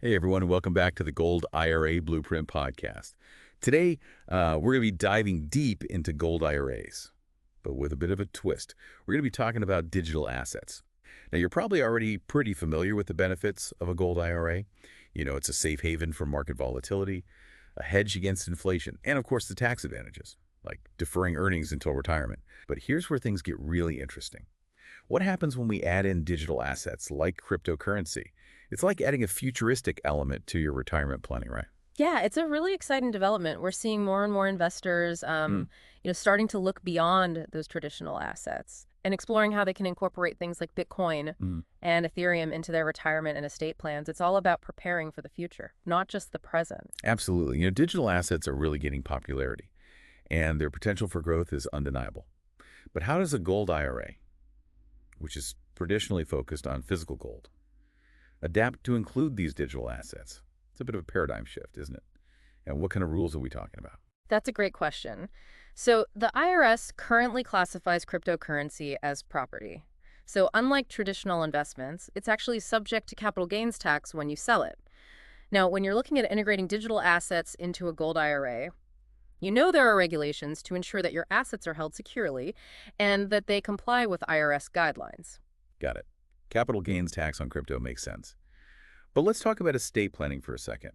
Hey everyone, and welcome back to the Gold IRA Blueprint Podcast. Today, we're going to be diving deep into gold IRAs, but with a bit of a twist. We're going to be talking about digital assets. Now, you're probably already pretty familiar with the benefits of a gold IRA. You know, it's a safe haven from market volatility, a hedge against inflation, and of course the tax advantages, like deferring earnings until retirement. But here's where things get really interesting. What happens when we add in digital assets like cryptocurrency? It's like adding a futuristic element to your retirement planning, right? Yeah, it's a really exciting development. We're seeing more and more investors, Hmm. starting to look beyond those traditional assets and exploring how they can incorporate things like Bitcoin Mm, and Ethereum into their retirement and estate plans. It's all about preparing for the future, not just the present. absolutely. You know, digital assets are really gaining popularity, and their potential for growth is undeniable. But how does a gold IRA, which is traditionally focused on physical gold, adapt to include these digital assets? It's a bit of a paradigm shift, isn't it? And what kind of rules are we talking about? That's a great question. So, the IRS currently classifies cryptocurrency as property. So, unlike traditional investments, it's actually subject to capital gains tax when you sell it. Now, when you're looking at integrating digital assets into a gold IRA, you know there are regulations to ensure that your assets are held securely and that they comply with IRS guidelines. Got it. Capital gains tax on crypto makes sense. But let's talk about estate planning for a second.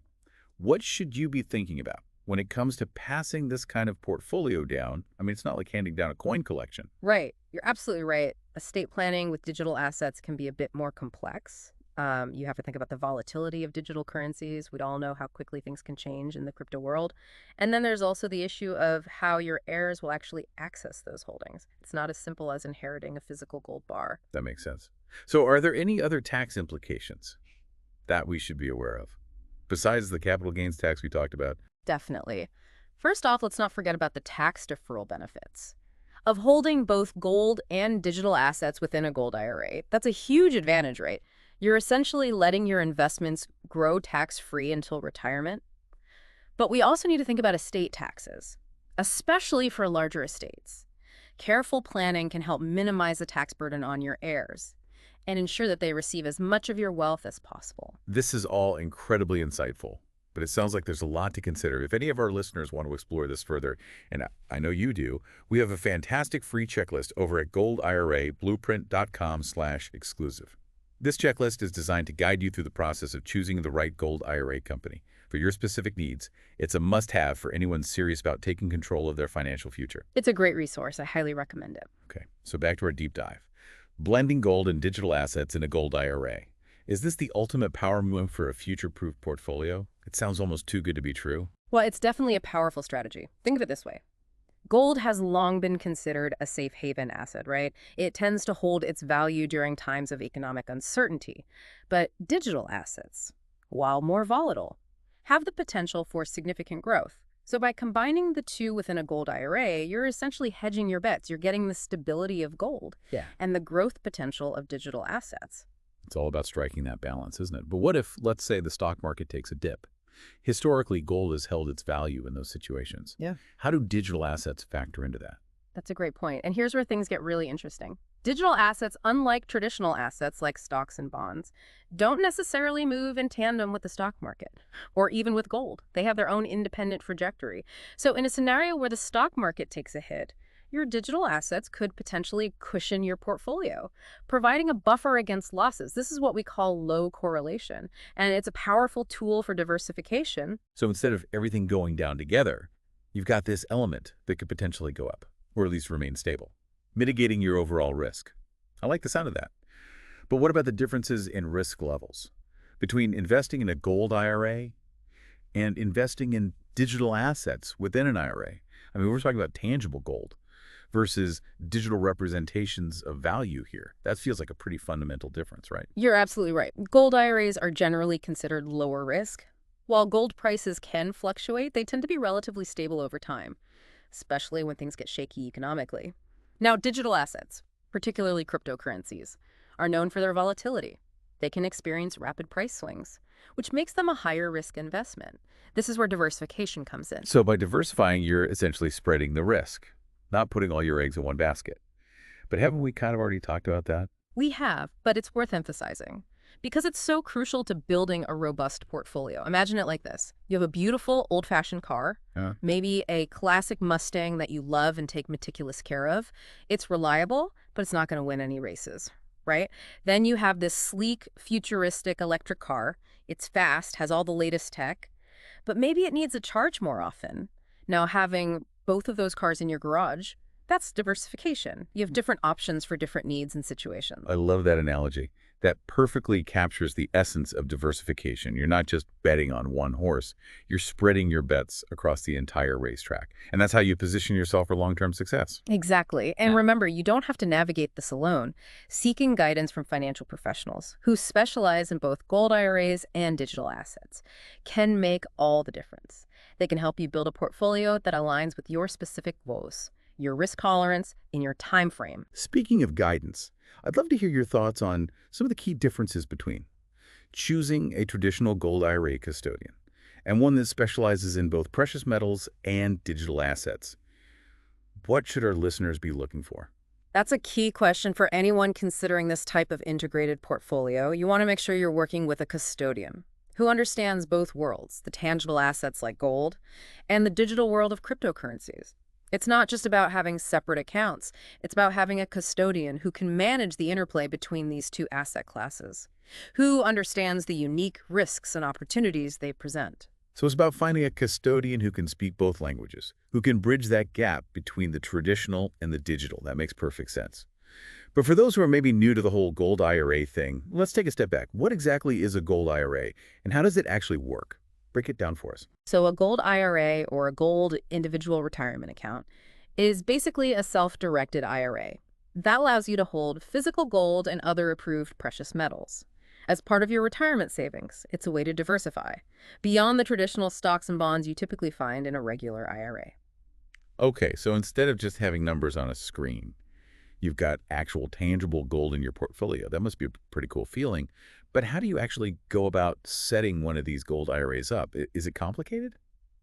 What should you be thinking about when it comes to passing this kind of portfolio down? I mean, it's not like handing down a coin collection. Right. You're absolutely right. Estate planning with digital assets can be a bit more complex. You have to think about the volatility of digital currencies. We all know how quickly things can change in the crypto world. And then there's also the issue of how your heirs will actually access those holdings. It's not as simple as inheriting a physical gold bar. That makes sense. So are there any other tax implications that we should be aware of, besides the capital gains tax we talked about? Definitely. First off, let's not forget about the tax deferral benefits of holding both gold and digital assets within a gold IRA. That's a huge advantage, right? You're essentially letting your investments grow tax-free until retirement. But we also need to think about estate taxes, especially for larger estates. Careful planning can help minimize the tax burden on your heirs and ensure that they receive as much of your wealth as possible. This is all incredibly insightful, but it sounds like there's a lot to consider. If any of our listeners want to explore this further, and I know you do, we have a fantastic free checklist over at goldirablueprint.com/exclusive. This checklist is designed to guide you through the process of choosing the right gold IRA company. For your specific needs, it's a must-have for anyone serious about taking control of their financial future. It's a great resource. I highly recommend it. Okay, so back to our deep dive. Blending gold and digital assets in a gold IRA. Is this the ultimate power move for a future-proof portfolio? It sounds almost too good to be true. Well, it's definitely a powerful strategy. Think of it this way. Gold has long been considered a safe haven asset, right? It tends to hold its value during times of economic uncertainty. But digital assets, while more volatile, have the potential for significant growth. So by combining the two within a gold IRA, you're essentially hedging your bets. You're getting the stability of gold Yeah. and the growth potential of digital assets. It's all about striking that balance, isn't it? But what if, let's say, the stock market takes a dip? Historically, gold has held its value in those situations. Yeah. How do digital assets factor into that? That's a great point. And here's where things get really interesting. Digital assets, unlike traditional assets like stocks and bonds, don't necessarily move in tandem with the stock market or even with gold. They have their own independent trajectory. So in a scenario where the stock market takes a hit, your digital assets could potentially cushion your portfolio, providing a buffer against losses. This is what we call low correlation, and it's a powerful tool for diversification. So instead of everything going down together, you've got this element that could potentially go up, or at least remain stable, mitigating your overall risk. I like the sound of that. But what about the differences in risk levels between investing in a gold IRA and investing in digital assets within an IRA? I mean, we're talking about tangible gold versus digital representations of value here. That feels like a pretty fundamental difference, right? You're absolutely right. Gold IRAs are generally considered lower risk. While gold prices can fluctuate, they tend to be relatively stable over time, especially when things get shaky economically. Now, digital assets, particularly cryptocurrencies, are known for their volatility. They can experience rapid price swings, which makes them a higher risk investment. This is where diversification comes in. So by diversifying, you're essentially spreading the risk, not putting all your eggs in one basket. But haven't we kind of already talked about that? We have, but it's worth emphasizing. because it's so crucial to building a robust portfolio. Imagine it like this. You have a beautiful old-fashioned car, Yeah. maybe a classic Mustang that you love and take meticulous care of. It's reliable, but it's not going to win any races, right? Then you have this sleek, futuristic electric car. It's fast, has all the latest tech, but maybe it needs a charge more often. Now, having both of those cars in your garage, that's diversification. You have different options for different needs and situations. I love that analogy. That perfectly captures the essence of diversification. You're not just betting on one horse. You're spreading your bets across the entire racetrack. And that's how you position yourself for long-term success. Exactly. And Yeah. remember, you don't have to navigate this alone. Seeking guidance from financial professionals who specialize in both gold IRAs and digital assets can make all the difference. They can help you build a portfolio that aligns with your specific goals, your risk tolerance, and your time frame. Speaking of guidance, I'd love to hear your thoughts on some of the key differences between choosing a traditional gold IRA custodian and one that specializes in both precious metals and digital assets. What should our listeners be looking for? That's a key question for anyone considering this type of integrated portfolio. You want to make sure you're working with a custodian who understands both worlds, the tangible assets like gold and the digital world of cryptocurrencies. It's not just about having separate accounts. It's about having a custodian who can manage the interplay between these two asset classes, who understands the unique risks and opportunities they present. So it's about finding a custodian who can speak both languages, who can bridge that gap between the traditional and the digital. That makes perfect sense. But for those who are maybe new to the whole gold IRA thing, let's take a step back. What exactly is a gold IRA, and how does it actually work? Break it down for us. So a gold IRA, or a gold individual retirement account, is basically a self-directed IRA. That allows you to hold physical gold and other approved precious metals. As part of your retirement savings, it's a way to diversify, beyond the traditional stocks and bonds you typically find in a regular IRA. Okay, so instead of just having numbers on a screen, you've got actual tangible gold in your portfolio. That must be a pretty cool feeling. But how do you actually go about setting one of these gold IRAs up? Is it complicated?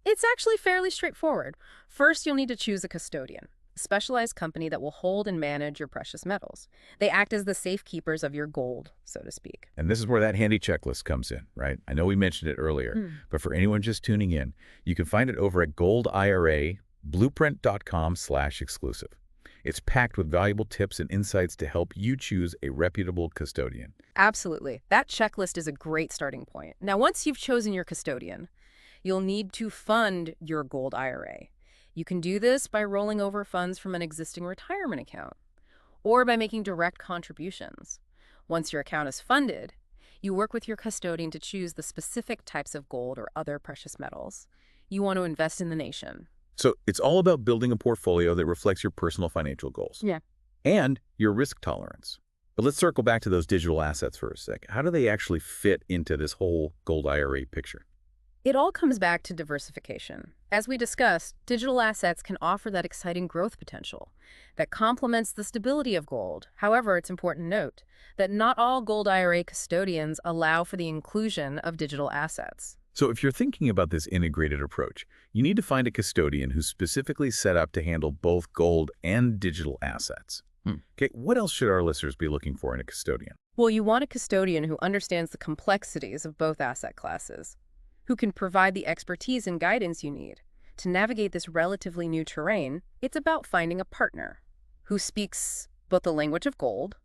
It's actually fairly straightforward. First, you'll need to choose a custodian, a specialized company that will hold and manage your precious metals. They act as the safekeepers of your gold, so to speak. And this is where that handy checklist comes in, right? I know we mentioned it earlier, but for anyone just tuning in, you can find it over at goldirablueprint.com/exclusive. It's packed with valuable tips and insights to help you choose a reputable custodian. Absolutely. That checklist is a great starting point. Now, once you've chosen your custodian, you'll need to fund your gold IRA. You can do this by rolling over funds from an existing retirement account or by making direct contributions. Once your account is funded, you work with your custodian to choose the specific types of gold or other precious metals you want to invest in the nation. So it's all about building a portfolio that reflects your personal financial goals. Yeah. And your risk tolerance. But let's circle back to those digital assets for a sec. How do they actually fit into this whole gold IRA picture? It all comes back to diversification. As we discussed, digital assets can offer that exciting growth potential that complements the stability of gold. However, it's important to note that not all gold IRA custodians allow for the inclusion of digital assets. So if you're thinking about this integrated approach, you need to find a custodian who's specifically set up to handle both gold and digital assets. Okay, what else should our listeners be looking for in a custodian? Well, you want a custodian who understands the complexities of both asset classes, who can provide the expertise and guidance you need. To navigate this relatively new terrain, it's about finding a partner who speaks both the language of gold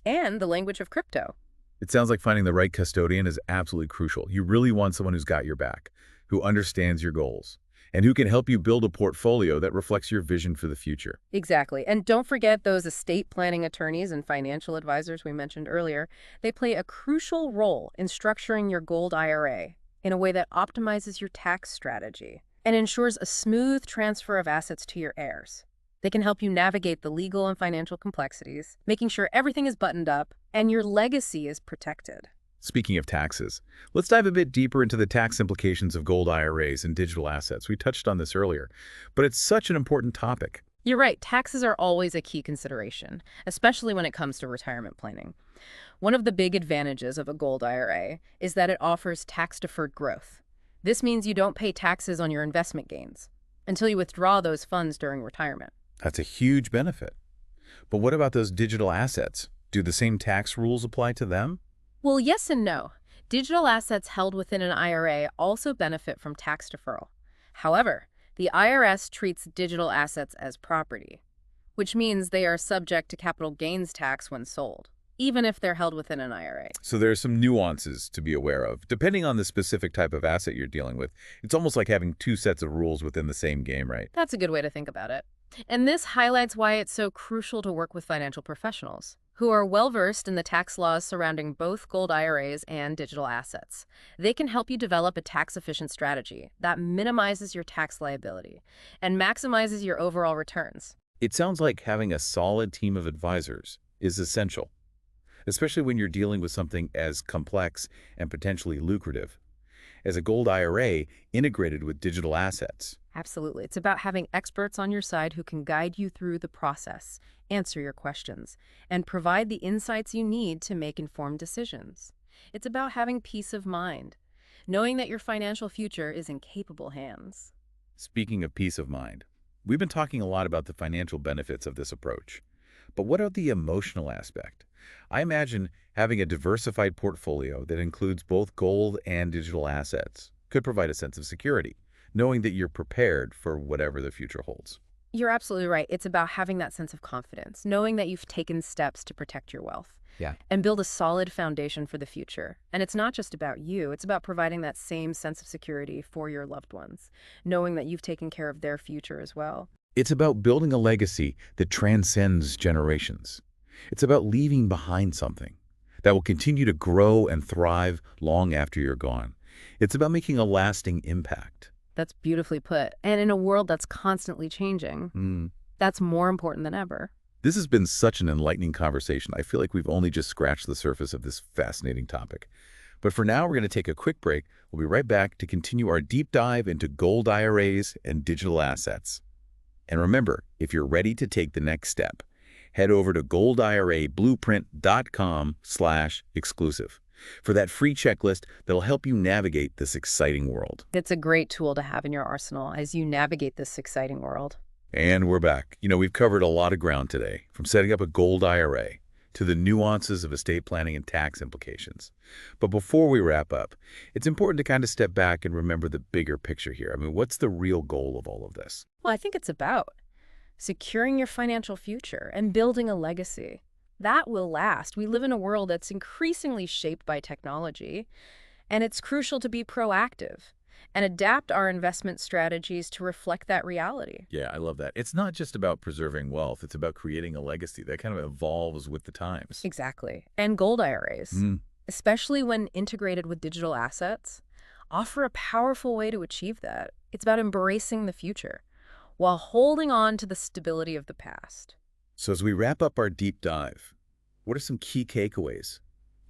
and the language of crypto. It sounds like finding the right custodian is absolutely crucial. You really want someone who's got your back, who understands your goals, and who can help you build a portfolio that reflects your vision for the future. Exactly. And don't forget those estate planning attorneys and financial advisors we mentioned earlier. They play a crucial role in structuring your gold IRA in a way that optimizes your tax strategy and ensures a smooth transfer of assets to your heirs. They can help you navigate the legal and financial complexities, making sure everything is buttoned up and your legacy is protected. Speaking of taxes, let's dive a bit deeper into the tax implications of gold IRAs and digital assets. We touched on this earlier, but it's such an important topic. You're right, taxes are always a key consideration, especially when it comes to retirement planning. One of the big advantages of a gold IRA is that it offers tax-deferred growth. This means you don't pay taxes on your investment gains until you withdraw those funds during retirement. That's a huge benefit. But what about those digital assets? Do the same tax rules apply to them? Well, yes and no. Digital assets held within an IRA also benefit from tax deferral. However, the IRS treats digital assets as property, which means they are subject to capital gains tax when sold, even if they're held within an IRA. So there are some nuances to be aware of. Depending on the specific type of asset you're dealing with, it's almost like having two sets of rules within the same game, right? That's a good way to think about it. And this highlights why it's so crucial to work with financial professionals who are well-versed in the tax laws surrounding both gold IRAs and digital assets. They can help you develop a tax-efficient strategy that minimizes your tax liability and maximizes your overall returns. It sounds like having a solid team of advisors is essential, especially when you're dealing with something as complex and potentially lucrative as a gold IRA integrated with digital assets. Absolutely. It's about having experts on your side who can guide you through the process, answer your questions, and provide the insights you need to make informed decisions. It's about having peace of mind, knowing that your financial future is in capable hands. Speaking of peace of mind, we've been talking a lot about the financial benefits of this approach. But what are the emotional aspect? I imagine having a diversified portfolio that includes both gold and digital assets could provide a sense of security, knowing that you're prepared for whatever the future holds. You're absolutely right. It's about having that sense of confidence, knowing that you've taken steps to protect your wealth Yeah. and build a solid foundation for the future. And it's not just about you, it's about providing that same sense of security for your loved ones, knowing that you've taken care of their future as well. It's about building a legacy that transcends generations. It's about leaving behind something that will continue to grow and thrive long after you're gone. It's about making a lasting impact. That's beautifully put. And in a world that's constantly changing, that's more important than ever. This has been such an enlightening conversation. I feel like we've only just scratched the surface of this fascinating topic. But for now, we're going to take a quick break. We'll be right back to continue our deep dive into gold IRAs and digital assets. And remember, if you're ready to take the next step, head over to goldirablueprint.com/exclusive for that free checklist that'll help you navigate this exciting world. It's a great tool to have in your arsenal as you navigate this exciting world. And we're back. We've covered a lot of ground today, from setting up a gold IRA to the nuances of estate planning and tax implications. But before we wrap up, it's important to kind of step back and remember the bigger picture here. What's the real goal of all of this? Well, I think it's about securing your financial future and building a legacy that will last. We live in a world that's increasingly shaped by technology, and it's crucial to be proactive and adapt our investment strategies to reflect that reality. Yeah, I love that. It's not just about preserving wealth. It's about creating a legacy that kind of evolves with the times. Exactly. And gold IRAs, especially when integrated with digital assets, offer a powerful way to achieve that. It's about embracing the future while holding on to the stability of the past. So as we wrap up our deep dive, what are some key takeaways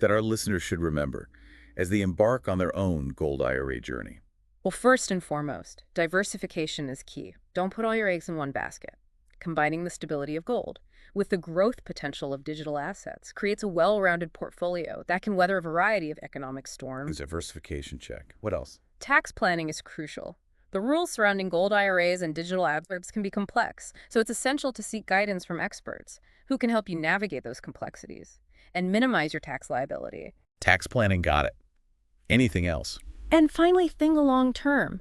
that our listeners should remember as they embark on their own gold IRA journey? Well, first and foremost, diversification is key. Don't put all your eggs in one basket. Combining the stability of gold with the growth potential of digital assets creates a well-rounded portfolio that can weather a variety of economic storms. Diversification check. What else? Tax planning is crucial. The rules surrounding gold IRAs and digital assets can be complex, so it's essential to seek guidance from experts who can help you navigate those complexities and minimize your tax liability. Tax planning, got it. Anything else? And finally, think long term.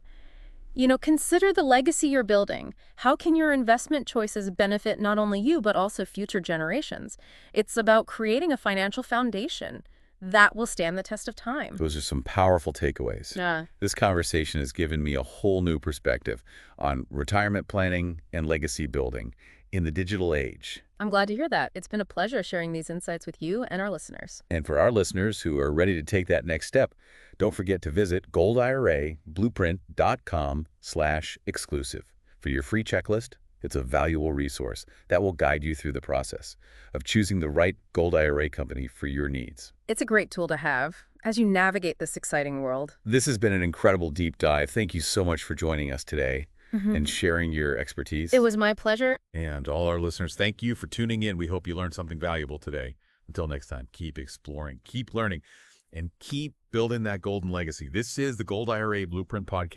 Consider the legacy you're building. How can your investment choices benefit not only you, but also future generations? It's about creating a financial foundation that will stand the test of time. Those are some powerful takeaways. Yeah. This conversation has given me a whole new perspective on retirement planning and legacy building in the digital age. I'm glad to hear that. It's been a pleasure sharing these insights with you and our listeners. And for our listeners who are ready to take that next step, don't forget to visit goldirablueprint.com/exclusive for your free checklist. It's a valuable resource that will guide you through the process of choosing the right gold IRA company for your needs. It's a great tool to have as you navigate this exciting world. This has been an incredible deep dive. Thank you so much for joining us today and sharing your expertise. It was my pleasure. And all our listeners, thank you for tuning in. We hope you learned something valuable today. Until next time, keep exploring, keep learning, and keep building that golden legacy. This is the Gold IRA Blueprint Podcast.